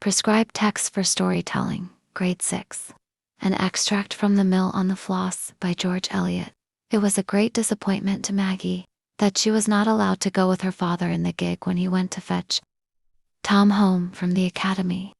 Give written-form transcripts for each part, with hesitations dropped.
Prescribed text for storytelling, grade 6. An extract from The Mill on the Floss by George Eliot. It was a great disappointment to Maggie that she was not allowed to go with her father in the gig when he went to fetch Tom home from the academy.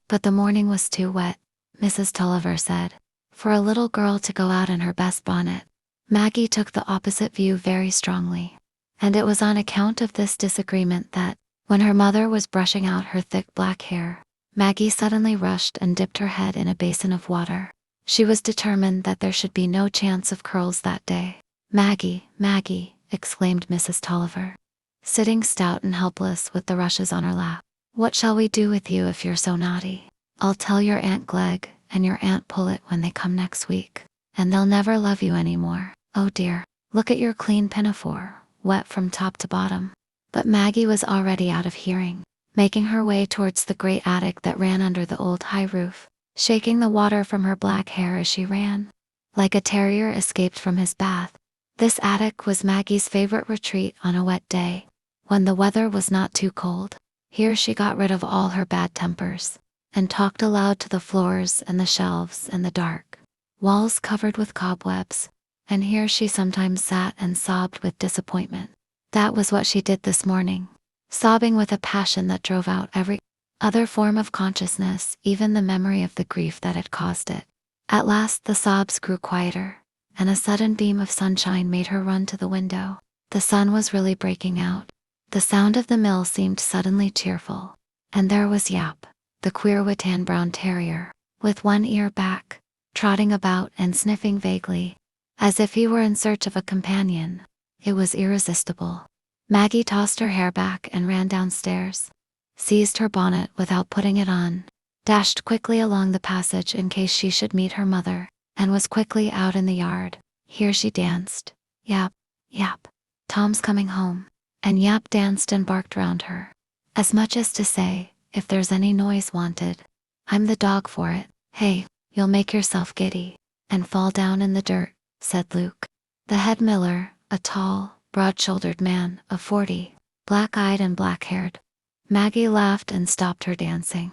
But the morning was too wet, Mrs. Tulliver said, for a little girl to go out in her best bonnet. Maggie took the opposite view very strongly, and it was on account of this disagreement that, when her mother was brushing out her thick black hair, Maggie suddenly rushed and dipped her head in a basin of water. She was determined that there should be no chance of curls that day. "Maggie, Maggie," exclaimed Mrs. Tulliver, sitting stout and helpless with the rushes on her lap. "What shall we do with you if you're so naughty? I'll tell your Aunt Glegg and your Aunt Pullet when they come next week, and they'll never love you any more. Oh dear, look at your clean pinafore, wet from top to bottom." But Maggie was already out of hearing, making her way towards the great attic that ran under the old high roof, shaking the water from her black hair as she ran, like a terrier escaped from his bath. This attic was Maggie's favorite retreat on a wet day, when the weather was not too cold. Here she got rid of all her bad tempers, and talked aloud to the floors and the shelves and the dark walls covered with cobwebs, and here she sometimes sat and sobbed with disappointment. That was what she did this morning, sobbing with a passion that drove out every other form of consciousness, even the memory of the grief that had caused it. At last the sobs grew quieter, and a sudden beam of sunshine made her run to the window. The sun was really breaking out. The sound of the mill seemed suddenly cheerful, and there was Yap, the queer Witan brown terrier, with one ear back, trotting about and sniffing vaguely, as if he were in search of a companion. It was irresistible. Maggie tossed her hair back and ran downstairs, seized her bonnet without putting it on, dashed quickly along the passage in case she should meet her mother, and was quickly out in the yard. Here she danced. Yap, Yap, Tom's coming home. And Yap danced and barked round her, as much as to say, if there's any noise wanted, I'm the dog for it. "Hey, you'll make yourself giddy, and fall down in the dirt," said Luke, the head miller, a tall, broad-shouldered man of 40, black-eyed and black-haired. Maggie laughed and stopped her dancing.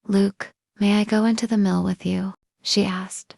"Luke, may I go into the mill with you?" she asked.